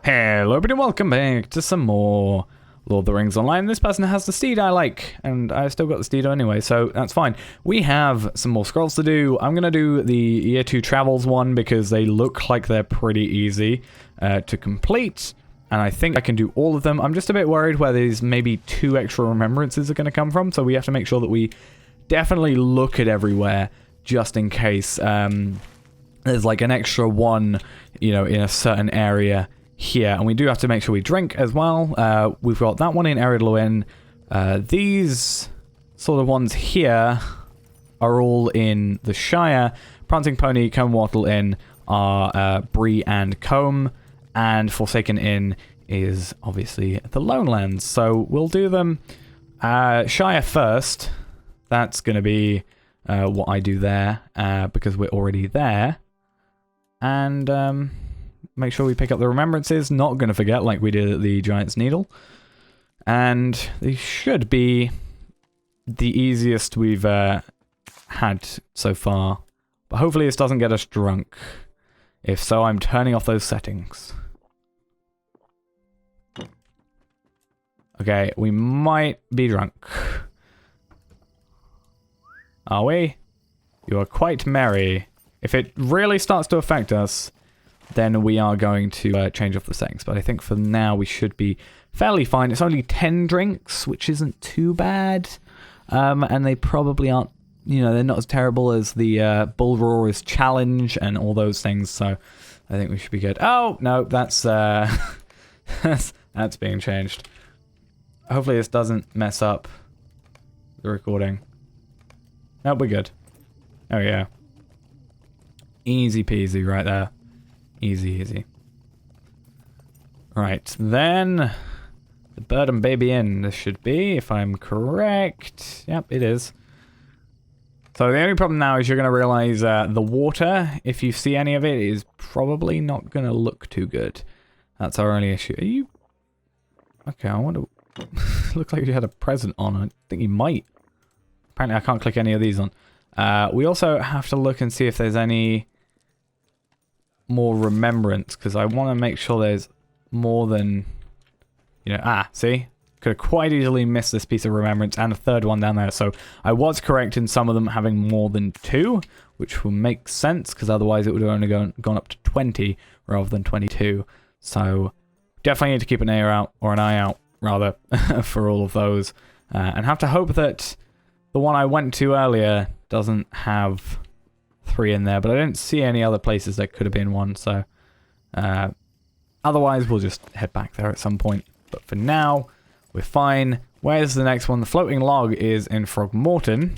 Hello everybody, welcome back to some more Lord of the Rings Online. This person has the steed I like, and I've still got the steed anyway, so that's fine. We have some more scrolls to do. I'm going to do the Year Two Travels one because they look like they're pretty easy to complete, and I think I can do all of them. I'm just a bit worried where these maybe 2 extra remembrances are going to come from, so we have to make sure that we definitely look at everywhere just in case there's like an extra one, you know, in a certain area here, and we do have to make sure we drink as well. We've got that one in Ered Luin. These sort of ones here are all in the Shire. Prancing Pony, Combe Wattle Inn are Bree and Combe, and Forsaken Inn is obviously the Lone Lands. So we'll do them Shire first. That's going to be what I do there because we're already there. And make sure we pick up the remembrances. Not going to forget like we did at the Giant's Needle. And these should be the easiest we've had so far. But hopefully this doesn't get us drunk. If so, I'm turning off those settings. Okay, we might be drunk. Are we? You are quite merry. If it really starts to affect us, then we are going to change off the settings. But I think for now we should be fairly fine. It's only 10 drinks, which isn't too bad. And they probably aren't, you know, they're not as terrible as the Bull Roarer's Challenge and all those things. So I think we should be good. Oh, no, that's that's being changed. Hopefully this doesn't mess up the recording. Nope, we're good. Oh, yeah. Easy peasy right there. Easy, easy. Right, then the Bird and Baby Inn, this should be, if I'm correct. Yep, it is. So the only problem now is you're going to realize the water, if you see any of it, is probably not going to look too good. That's our only issue. Are you... Okay, I wonder... Looked like you had a present on. I think you might. Apparently I can't click any of these on. We also have to look and see if there's any more remembrance, because I want to make sure there's more than, you know, see? Could have quite easily missed this piece of remembrance and a third one down there. So I was correct in some of them having more than 2, which will make sense, because otherwise it would have only gone up to 20 rather than 22. So definitely need to keep an eye out, rather, for all of those. And have to hope that the one I went to earlier doesn't have 3 in there, but I didn't see any other places that could have been 1, so otherwise we'll just head back there at some point. But for now, we're fine. Where's the next one? The Floating Log is in Frogmorton.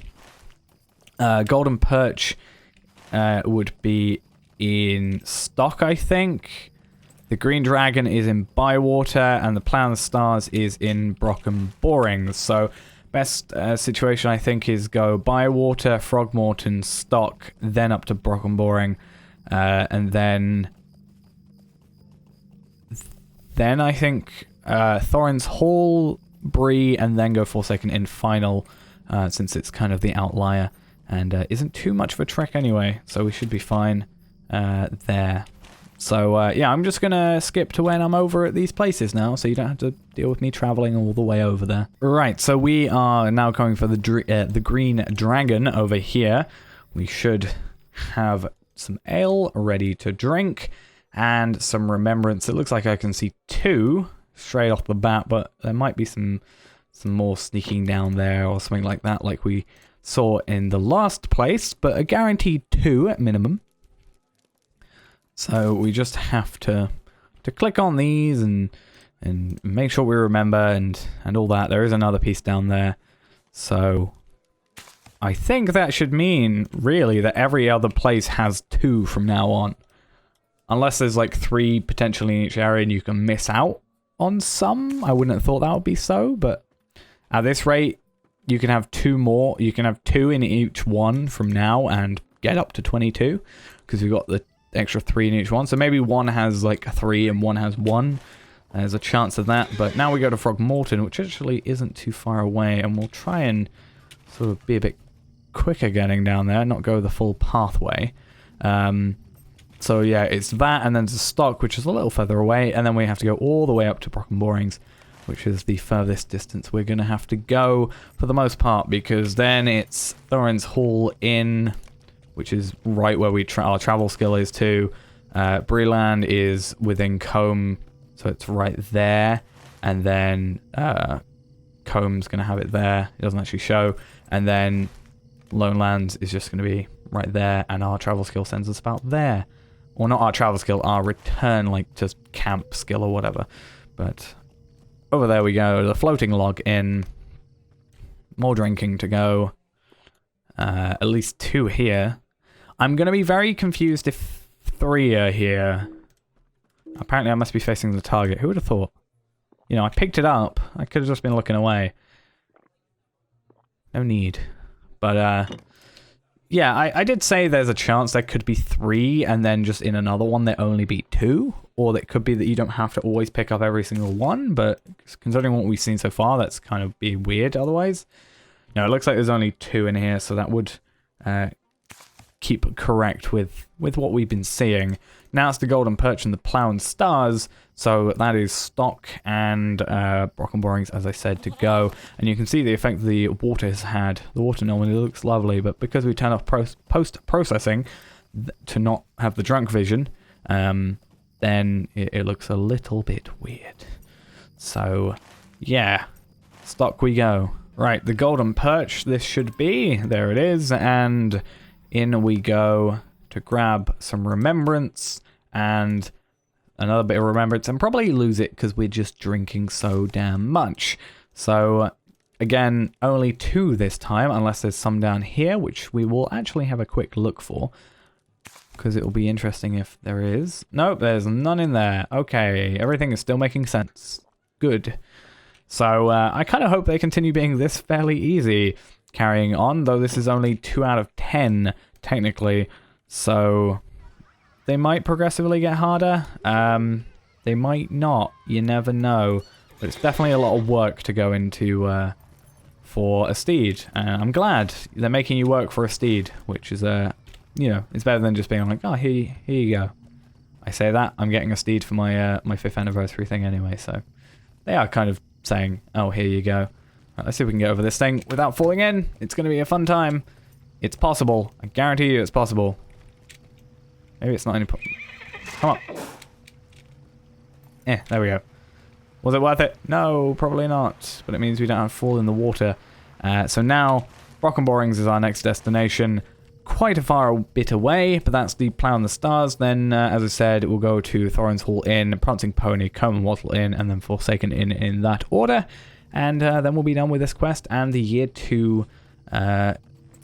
Golden Perch would be in Stock, I think. The Green Dragon is in Bywater, and the Plough and Stars is in Brockham Borings. So best situation, I think, is go Bywater, Frogmorton, Stock, then up to Brockham Boring, and then I think Thorin's Hall, Bree, and then go Forsaken Inn final, since it's kind of the outlier, and isn't too much of a trek anyway, so we should be fine there. So, yeah, I'm just going to skip to when I'm over at these places now, so you don't have to deal with me traveling all the way over there. Right, so we are now going for the Green Dragon over here. We should have some ale ready to drink and some remembrance. It looks like I can see 2 straight off the bat, but there might be some more sneaking down there or something like that, like we saw in the last place, but a guaranteed 2 at minimum. So we just have to click on these and make sure we remember and all that. There is another piece down there. So I think that should mean, really, that every other place has 2 from now on. Unless there's like 3 potentially in each area and you can miss out on some. I wouldn't have thought that would be so, but at this rate, you can have 2 more. You can have 2 in each one from now and get up to 22, because we've got the extra 3 in each one. So maybe one has like a 3 and one has 1. There's a chance of that. But now we go to Frogmorton, which actually isn't too far away, and we'll try and sort of be a bit quicker getting down there, not go the full pathway. So yeah, it's that, and then there's Stock, which is a little further away, and then we have to go all the way up to Brocken Borings, which is the furthest distance we're going to have to go for the most part, because then it's Thorin's Hall Inn, which is right where our travel skill is too. Bree-land is within Combe, so it's right there, and then Combe's going to have it there. It doesn't actually show, and then Lone Lands is just going to be right there, and our travel skill sends us about there. Or not our travel skill, our return, like, just camp skill or whatever. But over there we go, the floating log in. More drinking to go. At least 2 here. I'm going to be very confused if 3 are here. Apparently I must be facing the target. Who would have thought? You know, I picked it up. I could have just been looking away. No need. But, yeah, I did say there's a chance there could be 3, and then just in another one there only be 2. Or it could be that you don't have to always pick up every single one, but considering what we've seen so far, that's kind of be weird otherwise. No, it looks like there's only 2 in here, so that would keep correct with what we've been seeing. Now it's the Golden Perch and the Plough and Stars, so that is Stock and Brocken Borings, as I said, to go. And you can see the effect the water has had. The water normally looks lovely, but because we turn off post-processing to not have the drunk vision, then it looks a little bit weird. So, yeah, Stock we go. Right, the Golden Perch, this should be. There it is, and in we go to grab some remembrance and another bit of remembrance, and probably lose it because we're just drinking so damn much. So again, only 2 this time, unless there's some down here, which we will actually have a quick look for, because it will be interesting if there is. Nope, there's none in there. Okay, everything is still making sense. Good. So I kind of hope they continue being this fairly easy carrying on, though this is only 2 out of 10 technically, so they might progressively get harder. They might not. You never know. But it's definitely a lot of work to go into for a steed. And I'm glad they're making you work for a steed, which is, you know, it's better than just being like, oh, here you go. I say that, I'm getting a steed for my my 5th anniversary thing anyway, so they are kind of saying, oh, here you go. Right, let's see if we can get over this thing without falling in. It's going to be a fun time. It's possible. I guarantee you it's possible. Maybe it's not any problem. Come on. There we go. Was it worth it? No, probably not. But it means we don't have to fall in the water. So now, Brocken Borings is our next destination. Quite a far bit away, but that's the Plough and the Stars. Then, as I said, we'll go to Thorin's Hall Inn, Prancing Pony, Combe and Wattle Inn, and then Forsaken Inn in that order. And then we'll be done with this quest and the Year Two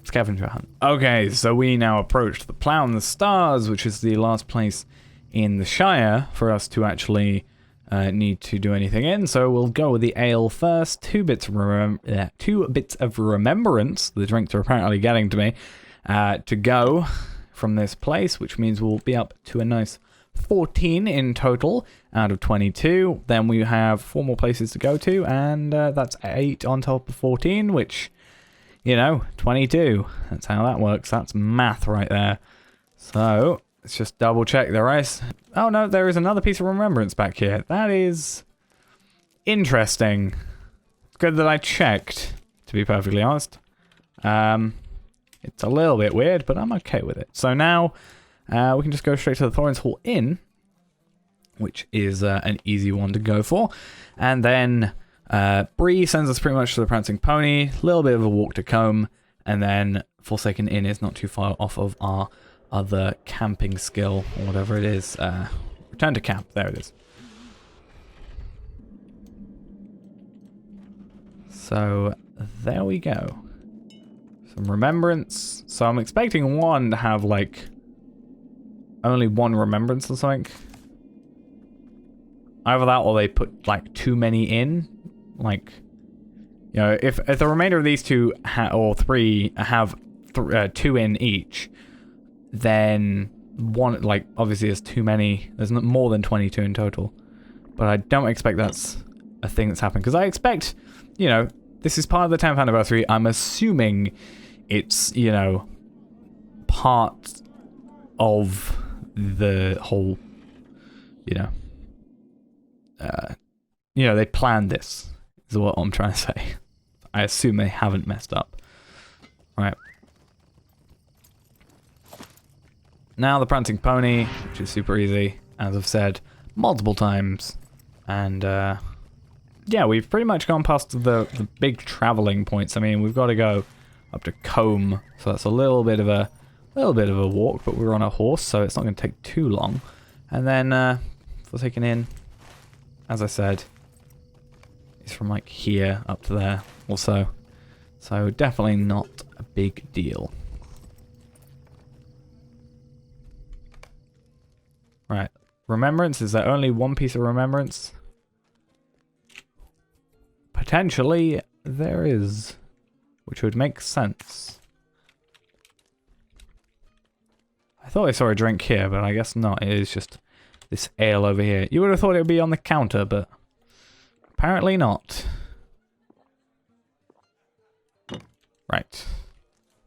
Scavenger Hunt. Okay, so we now approach the Plough and the Stars, which is the last place in the Shire for us to actually need to do anything in. So we'll go with the ale first. 2 bits of remembrance. The drinks are apparently getting to me. To go from this place, which means we'll be up to a nice 14 in total out of 22. Then we have 4 more places to go to, and that's 8 on top of 14, which, you know, 22. That's how that works. That's math right there. So let's just double check the rest. Oh no, there is another piece of remembrance back here. That is interesting. Good that I checked, to be perfectly honest. It's a little bit weird, but I'm okay with it. So now we can just go straight to the Thorin's Hall Inn, which is an easy one to go for. And then Bree sends us pretty much to the Prancing Pony, a little bit of a walk to Combe, and then Forsaken Inn is not too far off of our other camping skill, or whatever it is. Return to camp, there it is. So there we go. Some remembrance. So I'm expecting one to have, like, only 1 remembrance or something. Either that or they put, like, too many in. Like, you know, if the remainder of these 2 or 3 have 2 in each, then one, like, obviously there's too many. There's more than 22 in total. But I don't expect that's a thing that's happening. Because I expect, you know, this is part of the 10th anniversary. I'm assuming it's, you know, part of the whole, they planned this, is what I'm trying to say. I assume they haven't messed up. Right. Now the prancing pony, which is super easy, as I've said multiple times. And, yeah, we've pretty much gone past the big traveling points. I mean, we've got to go up to Combe, so that's a little bit of a walk, but we're on a horse, so it's not going to take too long. And then, Forsaken Inn, as I said, is from like here up to there also. So definitely not a big deal. Right. Remembrance, is there only one piece of remembrance? Potentially there is, which would make sense. I thought I saw a drink here, but I guess not. It is just this ale over here. You would have thought it would be on the counter, but apparently not. Right.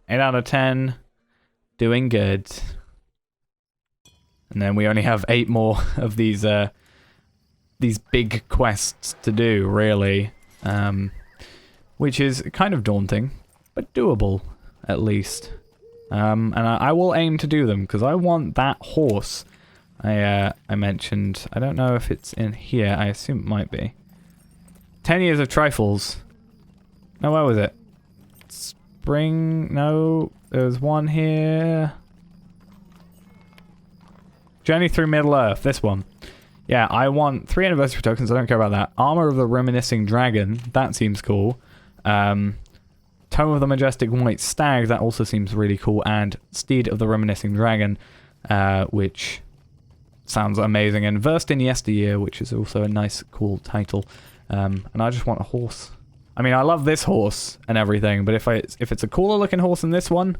8 out of 10. Doing good. And then we only have 8 more of these big quests to do, really. Which is kind of daunting, but doable, at least. And I will aim to do them, because I want that horse I mentioned. I don't know if it's in here. I assume it might be. 10 years of trifles. No, where was it? Spring? No, there's one here. Journey through Middle-earth, this one. Yeah, I want 3 anniversary tokens, I don't care about that. Armor of the Reminiscing Dragon, that seems cool. Tome of the Majestic White Stag, that also seems really cool. And Steed of the Reminiscing Dragon, which sounds amazing. And Versed in Yesteryear, which is also a nice, cool title. And I just want a horse. I mean, I love this horse and everything, but if it's a cooler looking horse than this one,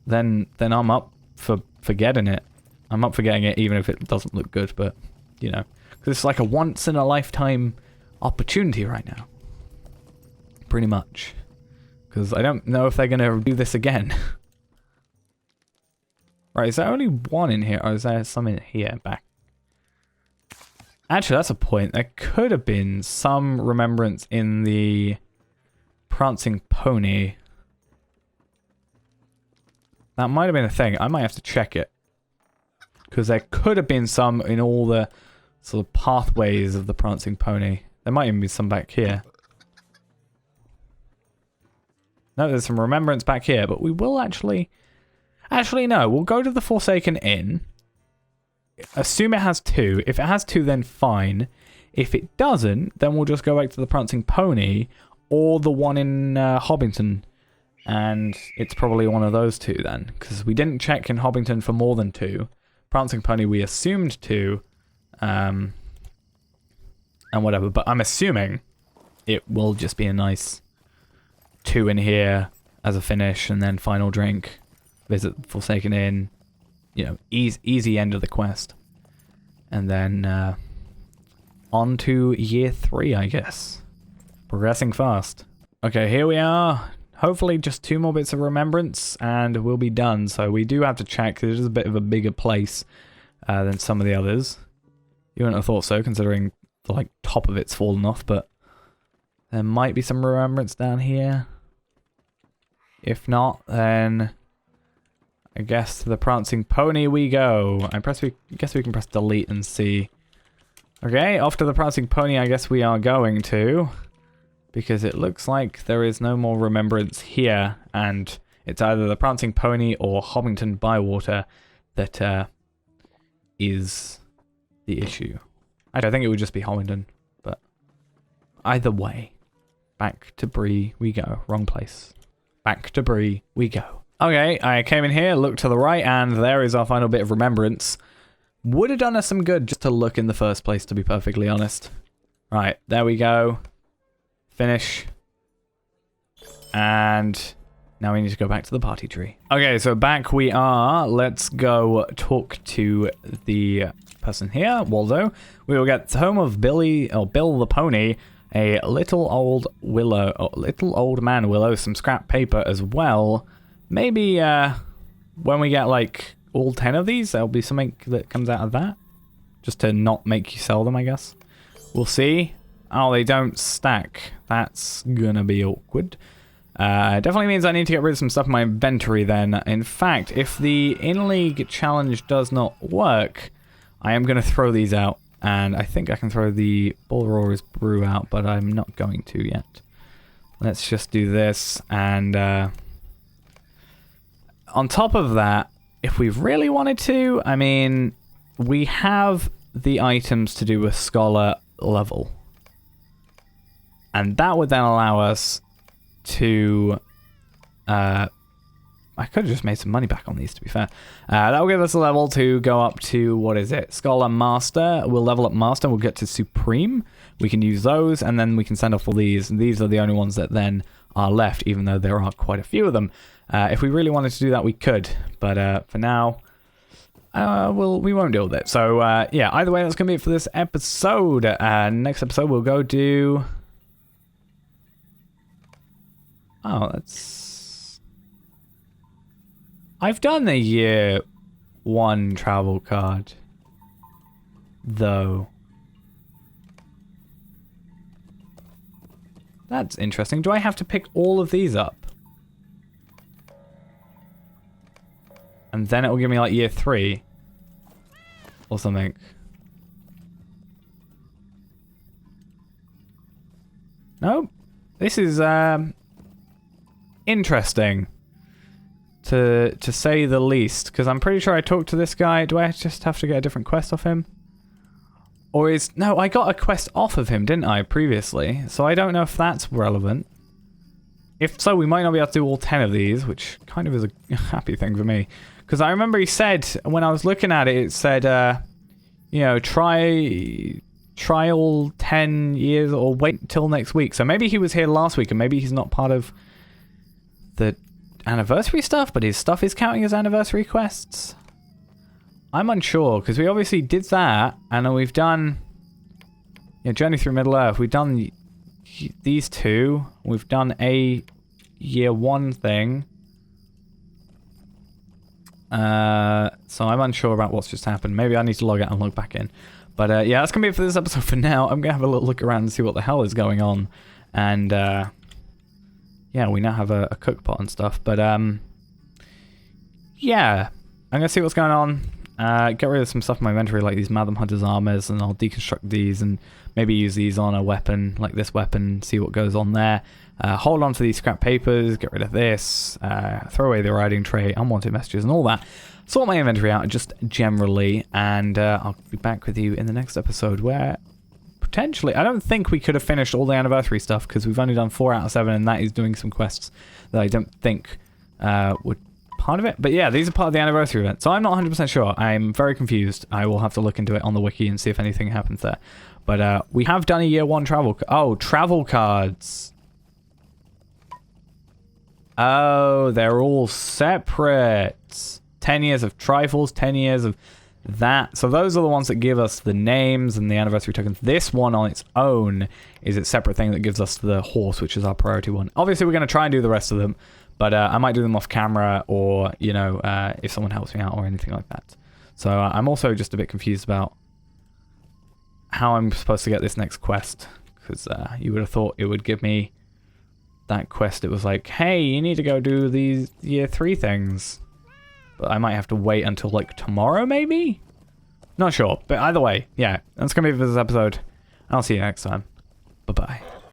then I'm up for getting it. I'm up for getting it even if it doesn't look good, but, because it's like a once-in-a-lifetime opportunity right now. Pretty much. Because I don't know if they're going to do this again. Right, is there only one in here, or is there some in here back? Actually, that's a point. There could have been some remembrance in the Prancing Pony. That might have been a thing. I might have to check it. Because there could have been some in all the sort of pathways of the Prancing Pony. There might even be some back here. No, there's some remembrance back here, but we will actually... Actually, no. We'll go to the Forsaken Inn. Assume it has 2. If it has 2, then fine. If it doesn't, then we'll just go back to the Prancing Pony or the one in Hobbiton. And it's probably one of those 2 then. Because we didn't check in Hobbiton for more than 2. Prancing Pony we assumed 2. And whatever. But I'm assuming it will just be a nice 2 in here as a finish. And then final drink. Visit Forsaken Inn. Easy end of the quest. And then on to year 3, I guess. Progressing fast. Okay, here we are. Hopefully just 2 more bits of remembrance and we'll be done. So we do have to check, because it is a bit of a bigger place than some of the others. You wouldn't have thought so, considering the top of it's fallen off, but there might be some remembrance down here. If not, then I guess to the Prancing Pony we go. I guess we can press delete and see. Okay, off to the Prancing Pony I guess we are going to. Because it looks like there is no more remembrance here. And it's either the Prancing Pony or Hobbiton Bywater that is the issue. I think it would just be Hobbiton. But either way, back to Bree we go. Wrong place. Back to Bree we go. Okay, I came in here, looked to the right, and there is our final bit of remembrance. Would have done us some good just to look in the first place, to be perfectly honest. Right, there we go. Finish. And now we need to go back to the party tree. Okay, so back we are. Let's go talk to the person here, Waldo. We will get home of Bill the Pony, a little old man Willow, some scrap paper as well. Maybe when we get all 10 of these. There'll be something that comes out of that. Just to not make you sell them, I guess. We'll see. Oh, they don't stack. That's gonna be awkward. Definitely means I need to get rid of some stuff in my inventory then. In fact, if the in-league challenge does not work, I am going to throw these out. And I think I can throw the Bull Roarer's Brew out, but I'm not going to yet. Let's just do this. And on top of that, if we really wanted to, I mean, we have the items to do a scholar level. And that would then allow us to I could have just made some money back on these, to be fair. That will give us a level to go up to, what is it, Scholar Master. We'll level up Master, we'll get to Supreme. We can use those, and then we can send off all these, and these are the only ones that then are left, even though there are quite a few of them. If we really wanted to do that, we could, but for now, we won't deal with it. So yeah, either way, that's going to be it for this episode. Next episode, we'll go do... Oh, that's... I've done the Year 1 travel card, though. That's interesting. Do I have to pick all of these up? And then it will give me like Year 3 or something. Nope. This is interesting, to say the least, because I'm pretty sure I talked to this guy. Do I just have to get a different quest off him? Or is... No, I got a quest off of him, didn't I, previously? So I don't know if that's relevant. If so, we might not be able to do all 10 of these, which kind of is a happy thing for me. Because I remember he said, when I was looking at it, it said, you know, try all 10 years or wait till next week. So maybe he was here last week and maybe he's not part of the anniversary stuff, but his stuff is counting as anniversary quests. I'm unsure, because we obviously did that, and then we've done, yeah, Journey Through Middle-earth. We've done these two. We've done a Year 1 thing. So I'm unsure about what's just happened. Maybe I need to log out and log back in. But yeah, that's going to be it for this episode for now. I'm going to have a little look around and see what the hell is going on. And yeah, we now have a cook pot and stuff. But yeah, I'm going to see what's going on. Get rid of some stuff in my inventory, like these Madam Hunter's armors, and I'll deconstruct these and maybe use these on a weapon, like this weapon, see what goes on there. Hold on to these scrap papers, get rid of this, throw away the riding tray, unwanted messages and all that. Sort my inventory out just generally, and I'll be back with you in the next episode where potentially, I don't think we could have finished all the anniversary stuff because we've only done 4 out of 7, and that is doing some quests that I don't think would part of it. But yeah, these are part of the anniversary event, so I'm not 100% sure. I'm very confused. I will have to look into it on the wiki and see if anything happens there. But we have done a Year 1 travel... Oh, travel cards. Oh, they're all separate. 10 years of trifles, 10 years of that. So those are the ones that give us the names and the anniversary tokens. This one on its own is its separate thing that gives us the horse, which is our priority one. Obviously, we're going to try and do the rest of them, but I might do them off camera, or, you know, if someone helps me out or anything like that. So I'm also just a bit confused about how I'm supposed to get this next quest, because you would have thought it would give me that quest. It was like, hey, you need to go do these Year 3 things. But I might have to wait until, like, tomorrow, maybe? Not sure. But either way, yeah, that's going to be it for this episode. I'll see you next time.